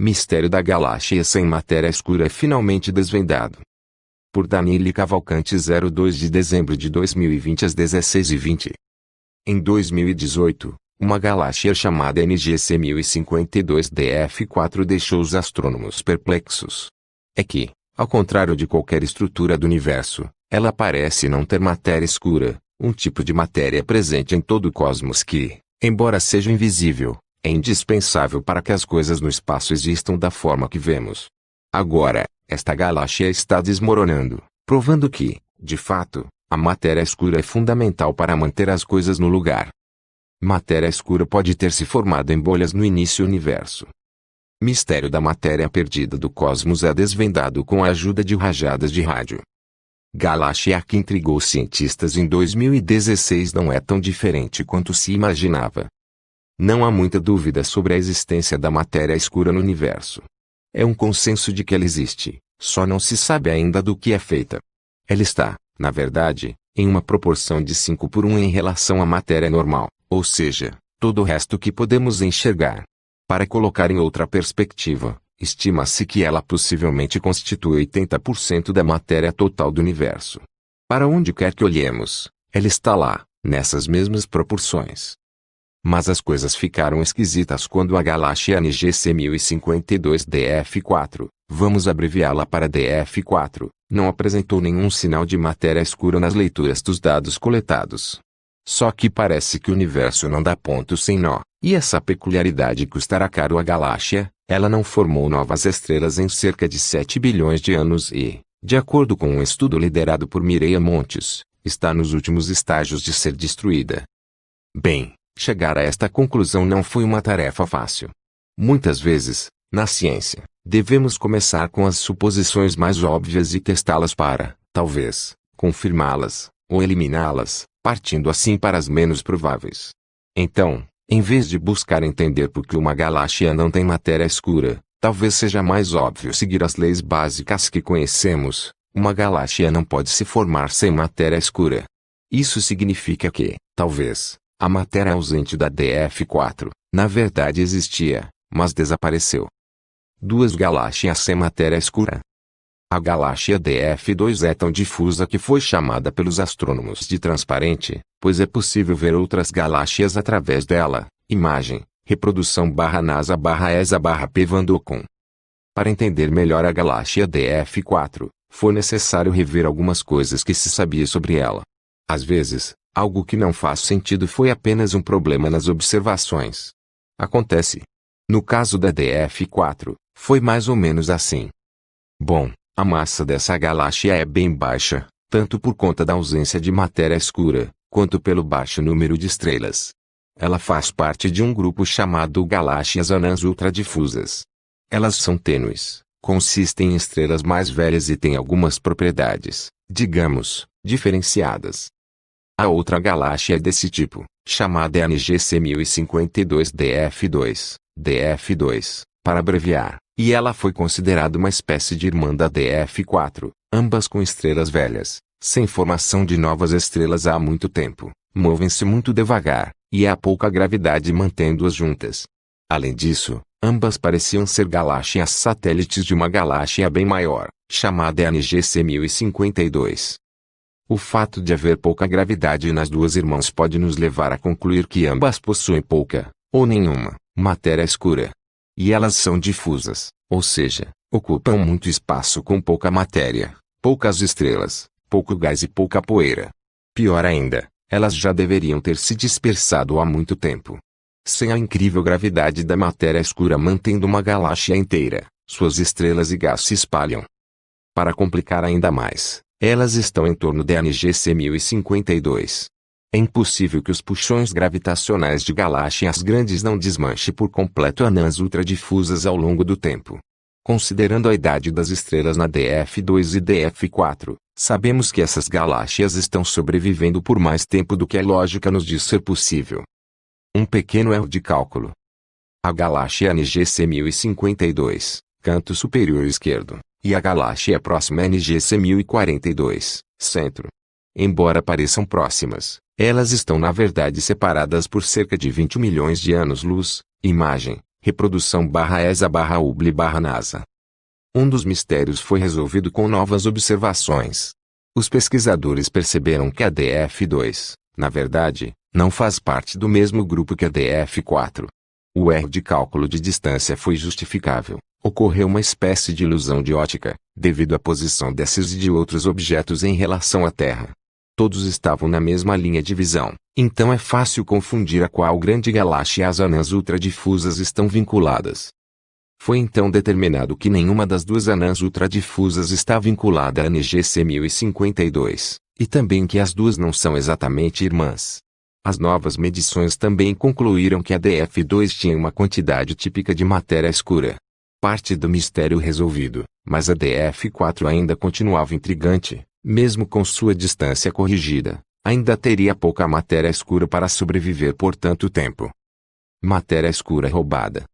Mistério da galáxia sem matéria escura é finalmente desvendado. Por Daniele Cavalcante, 02 de dezembro de 2020 às 16h20. Em 2018, uma galáxia chamada NGC 1052 DF4 deixou os astrônomos perplexos. É que, ao contrário de qualquer estrutura do universo, ela parece não ter matéria escura, um tipo de matéria presente em todo o cosmos que, embora seja invisível, é indispensável para que as coisas no espaço existam da forma que vemos. Agora, esta galáxia está desmoronando, provando que, de fato, a matéria escura é fundamental para manter as coisas no lugar. Matéria escura pode ter se formado em bolhas no início do universo. Mistério da matéria perdida do cosmos é desvendado com a ajuda de rajadas de rádio. Galáxia que intrigou os cientistas em 2016 não é tão diferente quanto se imaginava. Não há muita dúvida sobre a existência da matéria escura no universo. É um consenso de que ela existe, só não se sabe ainda do que é feita. Ela está, na verdade, em uma proporção de 5:1 em relação à matéria normal, ou seja, todo o resto que podemos enxergar. Para colocar em outra perspectiva, estima-se que ela possivelmente constitui 80% da matéria total do universo. Para onde quer que olhemos, ela está lá, nessas mesmas proporções. Mas as coisas ficaram esquisitas quando a galáxia NGC 1052 DF4, vamos abreviá-la para DF4, não apresentou nenhum sinal de matéria escura nas leituras dos dados coletados. Só que parece que o universo não dá ponto sem nó, e essa peculiaridade custará caro à galáxia. Ela não formou novas estrelas em cerca de 7 bilhões de anos e, de acordo com um estudo liderado por Mireia Montes, está nos últimos estágios de ser destruída. Bem, chegar a esta conclusão não foi uma tarefa fácil. Muitas vezes, na ciência, devemos começar com as suposições mais óbvias e testá-las para, talvez, confirmá-las, ou eliminá-las, partindo assim para as menos prováveis. Então, em vez de buscar entender por que uma galáxia não tem matéria escura, talvez seja mais óbvio seguir as leis básicas que conhecemos. Uma galáxia não pode se formar sem matéria escura. Isso significa que, talvez, a matéria ausente da DF4, na verdade existia, mas desapareceu. Duas galáxias sem matéria escura. A galáxia DF2 é tão difusa que foi chamada pelos astrônomos de transparente, pois é possível ver outras galáxias através dela. Imagem, reprodução/NASA/ESA/P Van Dokkum. Para entender melhor a galáxia DF4, foi necessário rever algumas coisas que se sabia sobre ela. Às vezes, algo que não faz sentido foi apenas um problema nas observações. Acontece. No caso da DF4, foi mais ou menos assim. Bom, a massa dessa galáxia é bem baixa, tanto por conta da ausência de matéria escura, quanto pelo baixo número de estrelas. Ela faz parte de um grupo chamado galáxias anãs ultradifusas. Elas são tênues, consistem em estrelas mais velhas e têm algumas propriedades, digamos, diferenciadas. A outra galáxia desse tipo, chamada NGC 1052 DF2, para abreviar, e ela foi considerada uma espécie de irmã da DF4, ambas com estrelas velhas, sem formação de novas estrelas há muito tempo, movem-se muito devagar, e há pouca gravidade mantendo-as juntas. Além disso, ambas pareciam ser galáxias satélites de uma galáxia bem maior, chamada NGC 1052. O fato de haver pouca gravidade nas duas irmãs pode nos levar a concluir que ambas possuem pouca, ou nenhuma, matéria escura. E elas são difusas, ou seja, ocupam muito espaço com pouca matéria, poucas estrelas, pouco gás e pouca poeira. Pior ainda, elas já deveriam ter se dispersado há muito tempo. Sem a incrível gravidade da matéria escura mantendo uma galáxia inteira, suas estrelas e gás se espalham. Para complicar ainda mais, elas estão em torno da NGC 1052. É impossível que os puxões gravitacionais de galáxias grandes não desmanchem por completo anãs ultradifusas ao longo do tempo. Considerando a idade das estrelas na DF2 e DF4, sabemos que essas galáxias estão sobrevivendo por mais tempo do que a lógica nos diz ser possível. Um pequeno erro de cálculo. A galáxia NGC 1052, canto superior esquerdo, e a galáxia próxima NGC 1042, centro. Embora pareçam próximas, elas estão na verdade separadas por cerca de 20 milhões de anos-luz. Imagem, reprodução/ESA/UBL/NASA. Um dos mistérios foi resolvido com novas observações. Os pesquisadores perceberam que a DF2, na verdade, não faz parte do mesmo grupo que a DF4. O erro de cálculo de distância foi justificável. Ocorreu uma espécie de ilusão de ótica, devido à posição desses e de outros objetos em relação à Terra. Todos estavam na mesma linha de visão, então é fácil confundir a qual grande galáxia as anãs ultradifusas estão vinculadas. Foi então determinado que nenhuma das duas anãs ultradifusas está vinculada a NGC 1052, e também que as duas não são exatamente irmãs. As novas medições também concluíram que a DF2 tinha uma quantidade típica de matéria escura. Parte do mistério resolvido, mas a DF4 ainda continuava intrigante, mesmo com sua distância corrigida, ainda teria pouca matéria escura para sobreviver por tanto tempo. Matéria escura roubada.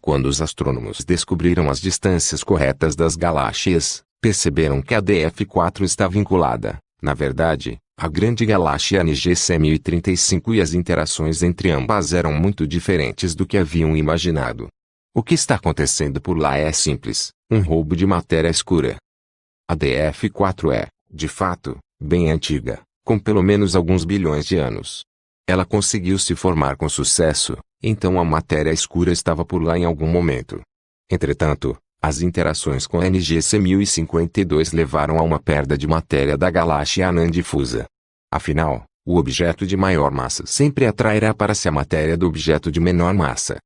Quando os astrônomos descobriram as distâncias corretas das galáxias, perceberam que a DF4 está vinculada, na verdade, à grande galáxia NGC 1035 e as interações entre ambas eram muito diferentes do que haviam imaginado. O que está acontecendo por lá é simples, um roubo de matéria escura. A DF4 é, de fato, bem antiga, com pelo menos alguns bilhões de anos. Ela conseguiu se formar com sucesso, então a matéria escura estava por lá em algum momento. Entretanto, as interações com a NGC 1052 levaram a uma perda de matéria da galáxia anã difusa. Afinal, o objeto de maior massa sempre atrairá para si a matéria do objeto de menor massa.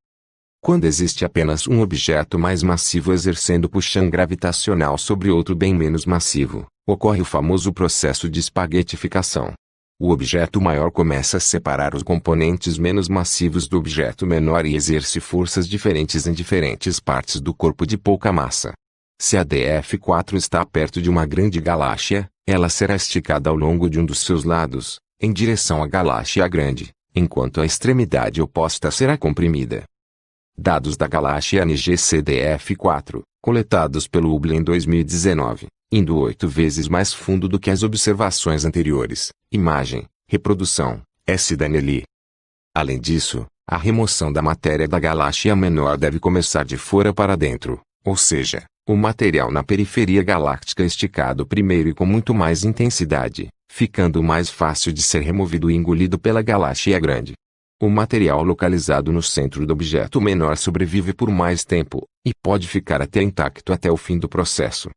Quando existe apenas um objeto mais massivo exercendo puxão gravitacional sobre outro bem menos massivo, ocorre o famoso processo de espaguetificação. O objeto maior começa a separar os componentes menos massivos do objeto menor e exerce forças diferentes em diferentes partes do corpo de pouca massa. Se a DF4 está perto de uma grande galáxia, ela será esticada ao longo de um dos seus lados, em direção à galáxia grande, enquanto a extremidade oposta será comprimida. Dados da galáxia NGC DF4, coletados pelo Hubble em 2019, indo 8 vezes mais fundo do que as observações anteriores. Imagem, reprodução, S. Danieli. Além disso, a remoção da matéria da galáxia menor deve começar de fora para dentro, ou seja, o material na periferia galáctica esticado primeiro e com muito mais intensidade, ficando mais fácil de ser removido e engolido pela galáxia grande. O material localizado no centro do objeto menor sobrevive por mais tempo, e pode ficar até intacto até o fim do processo.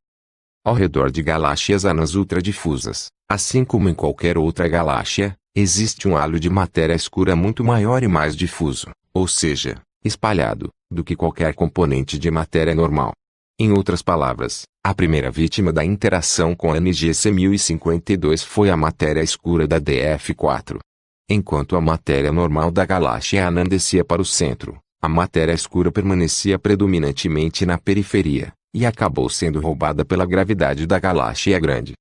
Ao redor de galáxias anãs ultradifusas, assim como em qualquer outra galáxia, existe um halo de matéria escura muito maior e mais difuso, ou seja, espalhado, do que qualquer componente de matéria normal. Em outras palavras, a primeira vítima da interação com a NGC 1052 foi a matéria escura da DF4. Enquanto a matéria normal da galáxia anã descia para o centro, a matéria escura permanecia predominantemente na periferia, e acabou sendo roubada pela gravidade da galáxia grande.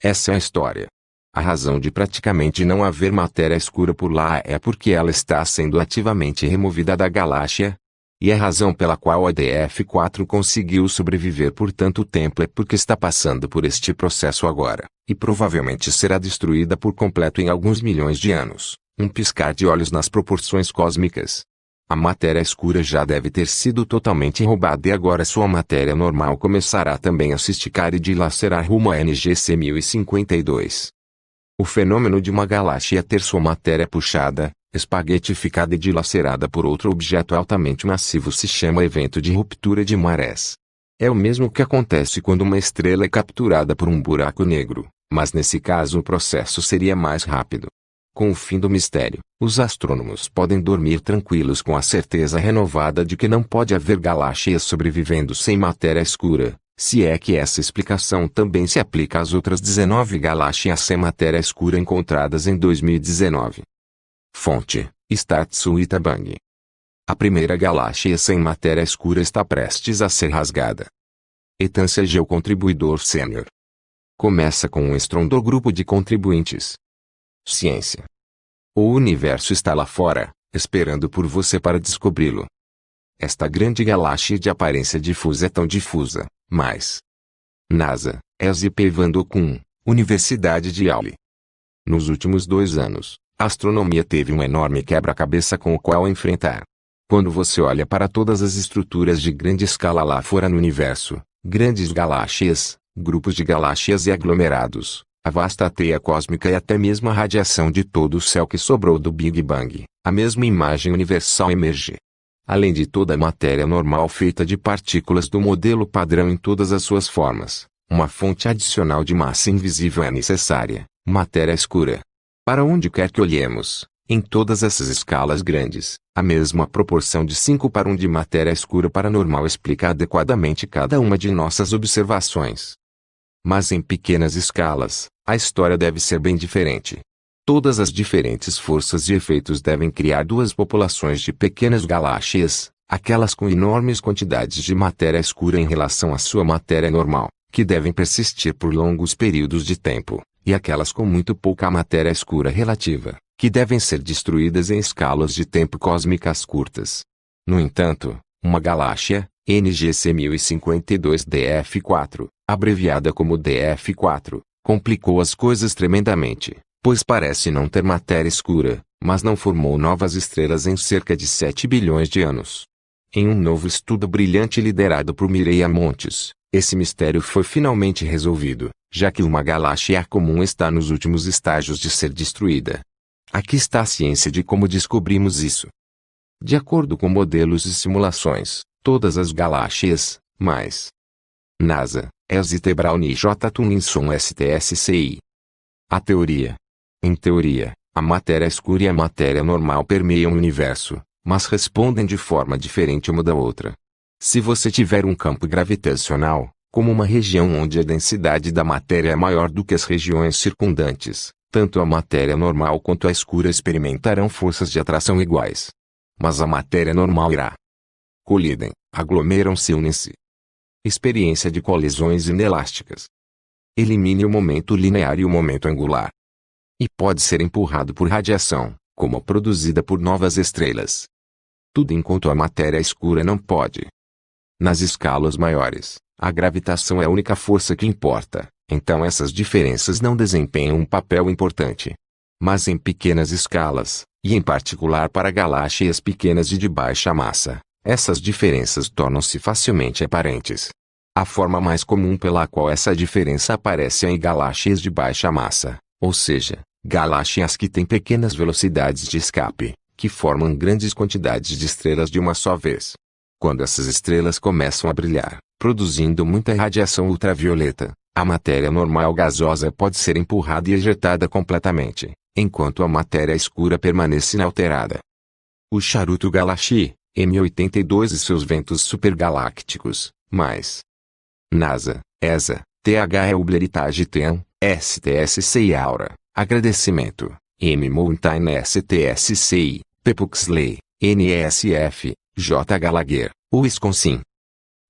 Essa é a história. A razão de praticamente não haver matéria escura por lá é porque ela está sendo ativamente removida da galáxia, e a razão pela qual a DF4 conseguiu sobreviver por tanto tempo é porque está passando por este processo agora, e provavelmente será destruída por completo em alguns milhões de anos, um piscar de olhos nas proporções cósmicas. A matéria escura já deve ter sido totalmente roubada e agora sua matéria normal começará também a se esticar e dilacerar rumo a NGC 1052. O fenômeno de uma galáxia ter sua matéria puxada, espaguetificada e dilacerada por outro objeto altamente massivo se chama evento de ruptura de marés. É o mesmo que acontece quando uma estrela é capturada por um buraco negro, mas nesse caso o processo seria mais rápido. Com o fim do mistério, os astrônomos podem dormir tranquilos com a certeza renovada de que não pode haver galáxias sobrevivendo sem matéria escura, se é que essa explicação também se aplica às outras 19 galáxias sem matéria escura encontradas em 2019. Fonte: Statsu Itabang. A primeira galáxia sem matéria escura está prestes a ser rasgada. Etância Geo Contribuidor Sênior. Começa com um estrondoso grupo de contribuintes. Ciência. O universo está lá fora, esperando por você para descobri-lo. Esta grande galáxia de aparência difusa é tão difusa, mas... NASA, S.P. Vandokun, Universidade de Yauli. Nos últimos 2 anos, a astronomia teve um enorme quebra-cabeça com o qual enfrentar. Quando você olha para todas as estruturas de grande escala lá fora no universo, grandes galáxias, grupos de galáxias e aglomerados, a vasta teia cósmica e até mesmo a radiação de todo o céu que sobrou do Big Bang, a mesma imagem universal emerge. Além de toda a matéria normal feita de partículas do modelo padrão em todas as suas formas, uma fonte adicional de massa invisível é necessária, matéria escura. Para onde quer que olhemos, em todas essas escalas grandes, a mesma proporção de 5:1 de matéria escura para normal explica adequadamente cada uma de nossas observações. Mas em pequenas escalas, a história deve ser bem diferente. Todas as diferentes forças e efeitos devem criar duas populações de pequenas galáxias, aquelas com enormes quantidades de matéria escura em relação à sua matéria normal, que devem persistir por longos períodos de tempo, e aquelas com muito pouca matéria escura relativa, que devem ser destruídas em escalas de tempo cósmicas curtas. No entanto, uma galáxia, NGC 1052 DF4, abreviada como DF4, complicou as coisas tremendamente, pois parece não ter matéria escura, mas não formou novas estrelas em cerca de 7 bilhões de anos. Em um novo estudo brilhante liderado por Mireia Montes, esse mistério foi finalmente resolvido, já que uma galáxia comum está nos últimos estágios de ser destruída. Aqui está a ciência de como descobrimos isso. De acordo com modelos e simulações, todas as galáxias, mais NASA, ESA T. Brown e J. Tunlinson STSCI. A teoria. Em teoria, a matéria escura e a matéria normal permeiam o universo, mas respondem de forma diferente uma da outra. Se você tiver um campo gravitacional, como uma região onde a densidade da matéria é maior do que as regiões circundantes, tanto a matéria normal quanto a escura experimentarão forças de atração iguais. Mas a matéria normal irá. Colidem, aglomeram-se e unem-se. Experiência de colisões inelásticas. Elimine o momento linear e o momento angular. E pode ser empurrado por radiação, como produzida por novas estrelas. Tudo enquanto a matéria escura não pode. Nas escalas maiores, a gravitação é a única força que importa, então essas diferenças não desempenham um papel importante. Mas em pequenas escalas, e em particular para galáxias pequenas e de baixa massa, essas diferenças tornam-se facilmente aparentes. A forma mais comum pela qual essa diferença aparece é em galáxias de baixa massa, ou seja, galáxias que têm pequenas velocidades de escape, que formam grandes quantidades de estrelas de uma só vez. Quando essas estrelas começam a brilhar, produzindo muita radiação ultravioleta, a matéria normal gasosa pode ser empurrada e ejetada completamente, enquanto a matéria escura permanece inalterada. O charuto Galaxy, M82 e seus ventos supergalácticos, mais NASA, ESA, TH Hubble Ten, STSCI Aura, agradecimento, M Mountain STSCI, P Puxley, NESF, J. Gallagher, Wisconsin.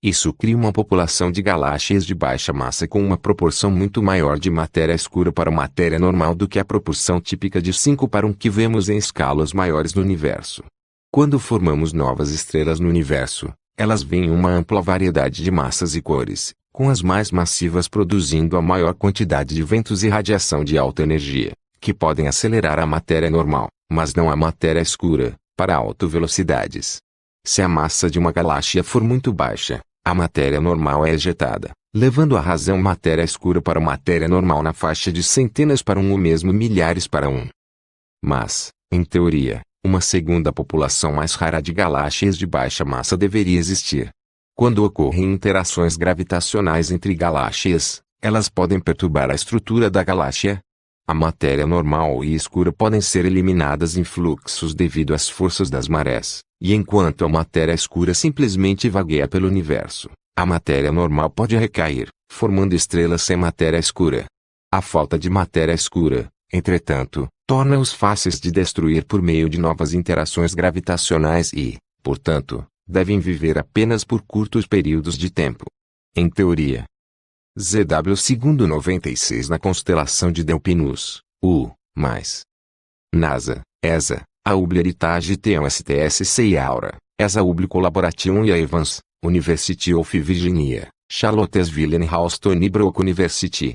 Isso cria uma população de galáxias de baixa massa com uma proporção muito maior de matéria escura para matéria normal do que a proporção típica de 5:1 que vemos em escalas maiores no universo. Quando formamos novas estrelas no universo, elas vêm em uma ampla variedade de massas e cores, com as mais massivas produzindo a maior quantidade de ventos e radiação de alta energia, que podem acelerar a matéria normal, mas não a matéria escura, para altas velocidades. Se a massa de uma galáxia for muito baixa, a matéria normal é ejetada, levando a razão matéria escura para matéria normal na faixa de centenas para 1 ou mesmo milhares para 1. Mas, em teoria, uma segunda população mais rara de galáxias de baixa massa deveria existir. Quando ocorrem interações gravitacionais entre galáxias, elas podem perturbar a estrutura da galáxia. A matéria normal e escura podem ser eliminadas em fluxos devido às forças das marés, e enquanto a matéria escura simplesmente vagueia pelo universo, a matéria normal pode recair, formando estrelas sem matéria escura. A falta de matéria escura, entretanto, torna-os fáceis de destruir por meio de novas interações gravitacionais e, portanto, devem viver apenas por curtos períodos de tempo. Em teoria, ZW segundo 96 na constelação de Delphinus, mais NASA, ESA, a Hubble Heritage Theon STSCI Aura, ESA Hubble Collaboration e a Evans, University of Virginia, Charlottesville and Houston e Brock University.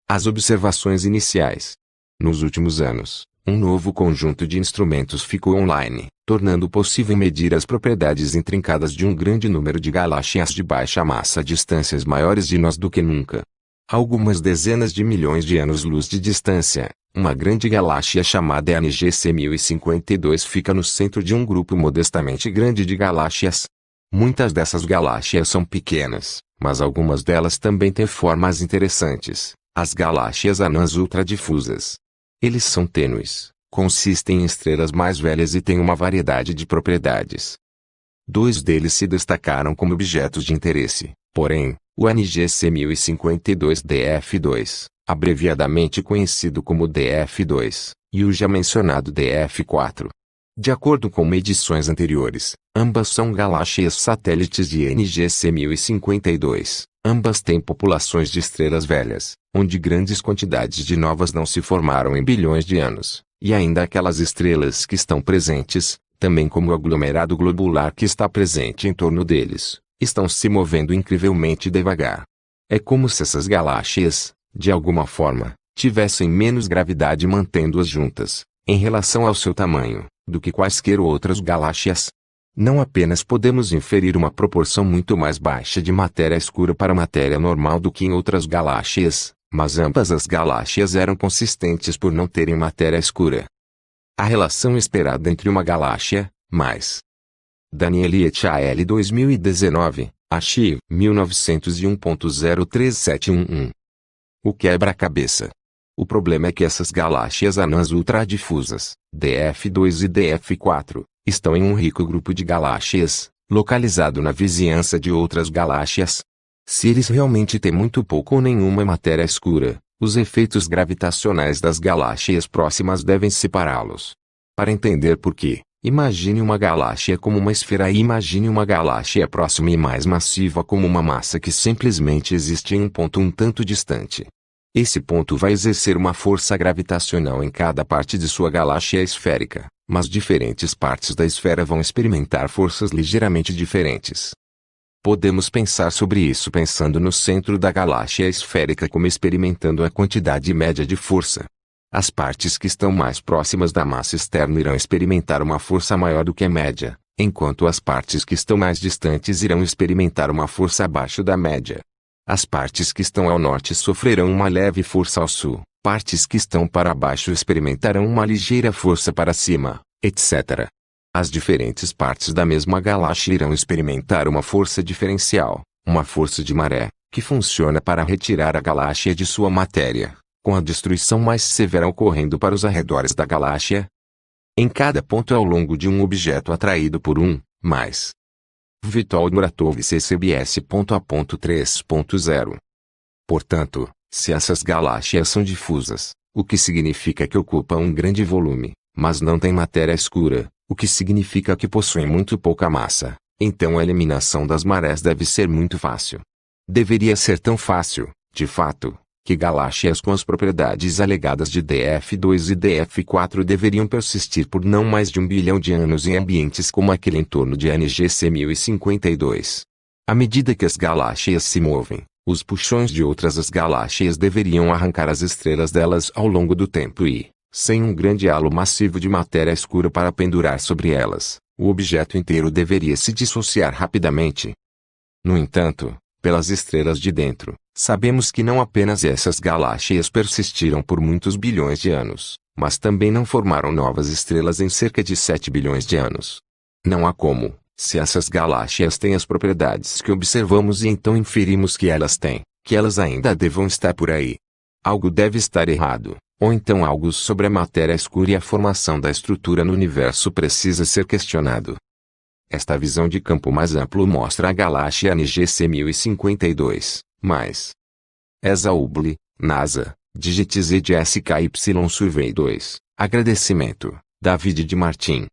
As observações iniciais. Nos últimos anos, um novo conjunto de instrumentos ficou online, tornando possível medir as propriedades intrincadas de um grande número de galáxias de baixa massa a distâncias maiores de nós do que nunca. A algumas dezenas de milhões de anos-luz de distância, uma grande galáxia chamada NGC 1052 fica no centro de um grupo modestamente grande de galáxias. Muitas dessas galáxias são pequenas, mas algumas delas também têm formas interessantes, as galáxias anãs ultradifusas. Eles são tênues, consistem em estrelas mais velhas e têm uma variedade de propriedades. Dois deles se destacaram como objetos de interesse, porém, o NGC 1052 DF2, abreviadamente conhecido como DF2, e o já mencionado DF4. De acordo com medições anteriores, ambas são galáxias satélites de NGC 1052. Ambas têm populações de estrelas velhas, onde grandes quantidades de novas não se formaram em bilhões de anos, e ainda aquelas estrelas que estão presentes, também como o aglomerado globular que está presente em torno deles, estão se movendo incrivelmente devagar. É como se essas galáxias, de alguma forma, tivessem menos gravidade mantendo-as juntas, em relação ao seu tamanho, do que quaisquer outras galáxias. Não apenas podemos inferir uma proporção muito mais baixa de matéria escura para matéria normal do que em outras galáxias, mas ambas as galáxias eram consistentes por não terem matéria escura. A relação esperada entre uma galáxia, mais Danieli et al. 2019, Archive 1901.03711. O quebra-cabeça. O problema é que essas galáxias anãs ultradifusas, DF2 e DF4, estão em um rico grupo de galáxias, localizado na vizinhança de outras galáxias. Se eles realmente têm muito pouco ou nenhuma matéria escura, os efeitos gravitacionais das galáxias próximas devem separá-los. Para entender por quê, imagine uma galáxia como uma esfera e imagine uma galáxia próxima e mais massiva como uma massa que simplesmente existe em um ponto um tanto distante. Esse ponto vai exercer uma força gravitacional em cada parte de sua galáxia esférica, mas diferentes partes da esfera vão experimentar forças ligeiramente diferentes. Podemos pensar sobre isso pensando no centro da galáxia esférica como experimentando a quantidade média de força. As partes que estão mais próximas da massa externa irão experimentar uma força maior do que a média, enquanto as partes que estão mais distantes irão experimentar uma força abaixo da média. As partes que estão ao norte sofrerão uma leve força ao sul, partes que estão para baixo experimentarão uma ligeira força para cima, etc. As diferentes partes da mesma galáxia irão experimentar uma força diferencial, uma força de maré, que funciona para retirar a galáxia de sua matéria, com a destruição mais severa ocorrendo para os arredores da galáxia. Em cada ponto ao longo de um objeto atraído por um, mais Witold Muratov CCBS.A.3.0. Portanto, se essas galáxias são difusas, o que significa que ocupam um grande volume, mas não têm matéria escura, o que significa que possuem muito pouca massa, então a eliminação das marés deve ser muito fácil. Deveria ser tão fácil, de fato, que galáxias com as propriedades alegadas de DF2 e DF4 deveriam persistir por não mais de 1 bilhão de anos em ambientes como aquele em torno de NGC 1052. À medida que as galáxias se movem, os puxões de outras as galáxias deveriam arrancar as estrelas delas ao longo do tempo e, sem um grande halo massivo de matéria escura para pendurar sobre elas, o objeto inteiro deveria se dissociar rapidamente. No entanto, pelas estrelas de dentro, sabemos que não apenas essas galáxias persistiram por muitos bilhões de anos, mas também não formaram novas estrelas em cerca de 7 bilhões de anos. Não há como, se essas galáxias têm as propriedades que observamos e então inferimos que elas têm, que elas ainda devam estar por aí. Algo deve estar errado, ou então algo sobre a matéria escura e a formação da estrutura no universo precisa ser questionado. Esta visão de campo mais amplo mostra a galáxia NGC 1052, mais ESA Hubble, NASA, Digit ZDSKY Survey 2, agradecimento, David de Martin.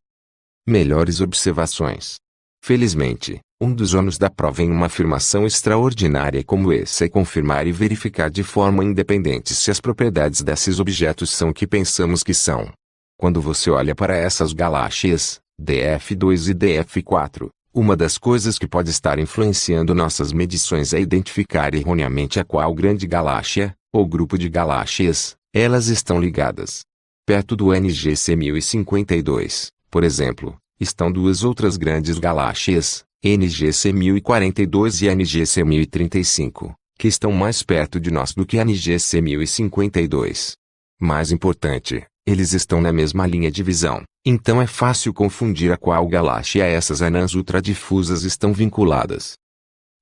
Melhores observações. Felizmente, um dos ônus da prova em uma afirmação extraordinária como essa é confirmar e verificar de forma independente se as propriedades desses objetos são o que pensamos que são. Quando você olha para essas galáxias, DF2 e DF4, uma das coisas que pode estar influenciando nossas medições é identificar erroneamente a qual grande galáxia, ou grupo de galáxias, elas estão ligadas. Perto do NGC 1052, por exemplo, estão duas outras grandes galáxias, NGC 1042 e NGC 1035, que estão mais perto de nós do que NGC 1052. Mais importante, eles estão na mesma linha de visão, então é fácil confundir a qual galáxia essas anãs ultradifusas estão vinculadas.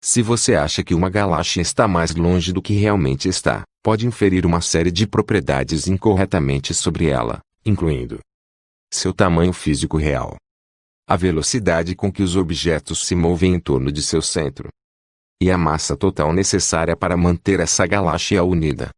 Se você acha que uma galáxia está mais longe do que realmente está, pode inferir uma série de propriedades incorretamente sobre ela, incluindo seu tamanho físico real, a velocidade com que os objetos se movem em torno de seu centro, e a massa total necessária para manter essa galáxia unida.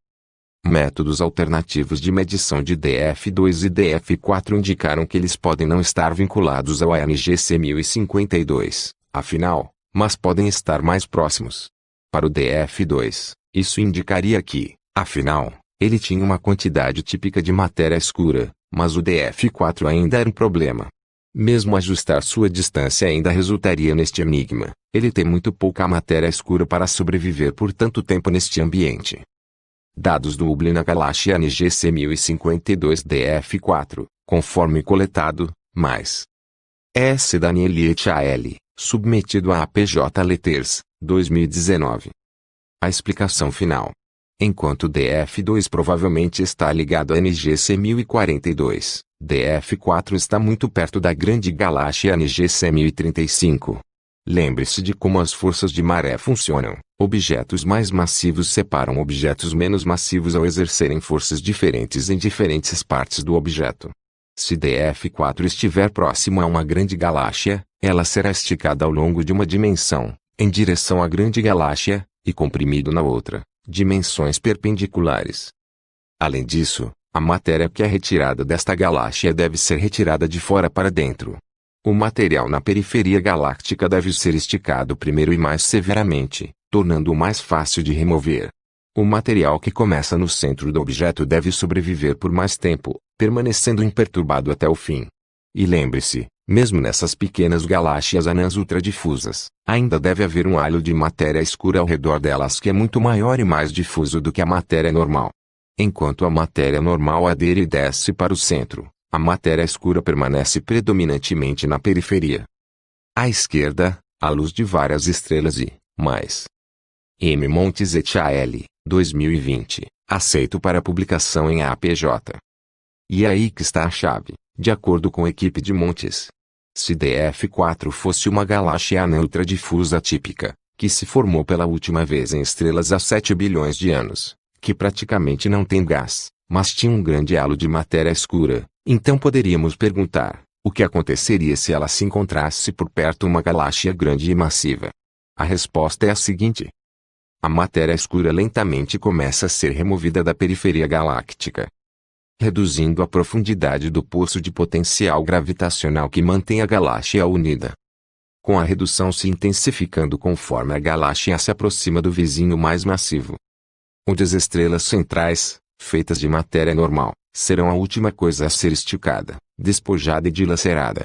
Métodos alternativos de medição de DF2 e DF4 indicaram que eles podem não estar vinculados ao NGC 1052, afinal, mas podem estar mais próximos. Para o DF2, isso indicaria que, afinal, ele tinha uma quantidade típica de matéria escura, mas o DF4 ainda era um problema. Mesmo ajustar sua distância ainda resultaria neste enigma. Ele tem muito pouca matéria escura para sobreviver por tanto tempo neste ambiente. Dados do Hubble na galáxia NGC 1052 DF4, conforme coletado, mais S. Danieli et al., submetido a APJ Letters, 2019. A explicação final. Enquanto DF2 provavelmente está ligado a NGC 1042, DF4 está muito perto da grande galáxia NGC 1035. Lembre-se de como as forças de maré funcionam. Objetos mais massivos separam objetos menos massivos ao exercerem forças diferentes em diferentes partes do objeto. Se DF4 estiver próximo a uma grande galáxia, ela será esticada ao longo de uma dimensão, em direção à grande galáxia, e comprimido na outra, dimensões perpendiculares. Além disso, a matéria que é retirada desta galáxia deve ser retirada de fora para dentro. O material na periferia galáctica deve ser esticado primeiro e mais severamente, tornando-o mais fácil de remover. O material que começa no centro do objeto deve sobreviver por mais tempo, permanecendo imperturbado até o fim. E lembre-se, mesmo nessas pequenas galáxias anãs ultradifusas, ainda deve haver um halo de matéria escura ao redor delas que é muito maior e mais difuso do que a matéria normal. Enquanto a matéria normal adere e desce para o centro, a matéria escura permanece predominantemente na periferia. À esquerda, a luz de várias estrelas e, mais M. Montes et al., 2020, aceito para publicação em APJ. E é aí que está a chave, de acordo com a equipe de Montes. Se DF4 fosse uma galáxia anã ultradifusa típica, que se formou pela última vez em estrelas há 7 bilhões de anos, que praticamente não tem gás, mas tinha um grande halo de matéria escura, então poderíamos perguntar, o que aconteceria se ela se encontrasse por perto uma galáxia grande e massiva? A resposta é a seguinte. A matéria escura lentamente começa a ser removida da periferia galáctica, reduzindo a profundidade do poço de potencial gravitacional que mantém a galáxia unida. Com a redução se intensificando conforme a galáxia se aproxima do vizinho mais massivo, onde as estrelas centrais, feitas de matéria normal, serão a última coisa a ser esticada, despojada e dilacerada.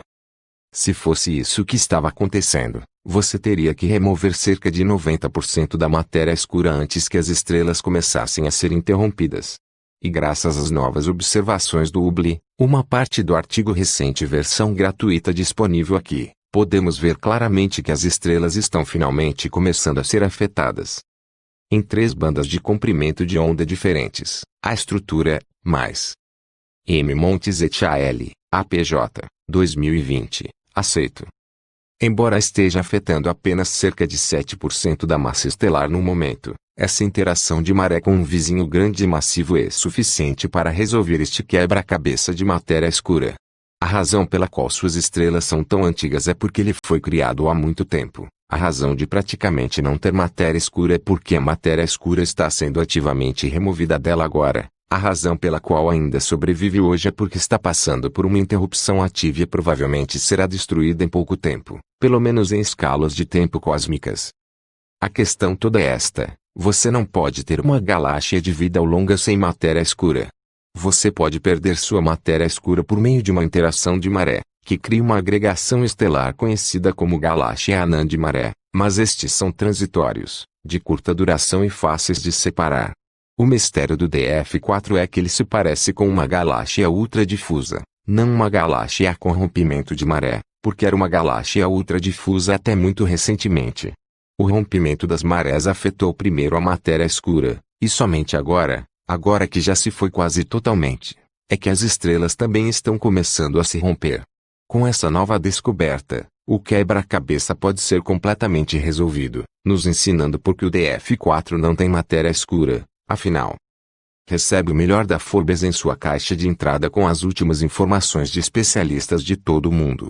Se fosse isso que estava acontecendo, você teria que remover cerca de 90% da matéria escura antes que as estrelas começassem a ser interrompidas. E graças às novas observações do Hubble, uma parte do artigo recente versão gratuita disponível aqui, podemos ver claramente que as estrelas estão finalmente começando a ser afetadas. Em 3 bandas de comprimento de onda diferentes, a estrutura, mais M. Montes et al., APJ, 2020, aceito. Embora esteja afetando apenas cerca de 7% da massa estelar no momento, essa interação de maré com um vizinho grande e massivo é suficiente para resolver este quebra-cabeça de matéria escura. A razão pela qual suas estrelas são tão antigas é porque ele foi criado há muito tempo. A razão de praticamente não ter matéria escura é porque a matéria escura está sendo ativamente removida dela agora. A razão pela qual ainda sobrevive hoje é porque está passando por uma interrupção ativa e provavelmente será destruída em pouco tempo, pelo menos em escalas de tempo cósmicas. A questão toda é esta: você não pode ter uma galáxia de vida longa sem matéria escura. Você pode perder sua matéria escura por meio de uma interação de maré, que cria uma agregação estelar conhecida como galáxia anã de maré, mas estes são transitórios, de curta duração e fáceis de separar. O mistério do DF4 é que ele se parece com uma galáxia ultradifusa, não uma galáxia com rompimento de maré, porque era uma galáxia ultradifusa até muito recentemente. O rompimento das marés afetou primeiro a matéria escura, e somente agora que já se foi quase totalmente, é que as estrelas também estão começando a se romper. Com essa nova descoberta, o quebra-cabeça pode ser completamente resolvido, nos ensinando por que o DF4 não tem matéria escura, afinal. Recebe o melhor da Forbes em sua caixa de entrada com as últimas informações de especialistas de todo o mundo.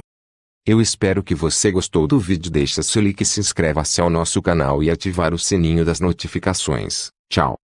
Eu espero que você gostou do vídeo. Deixe seu like e se inscreva-se ao nosso canal e ativar o sininho das notificações. Tchau.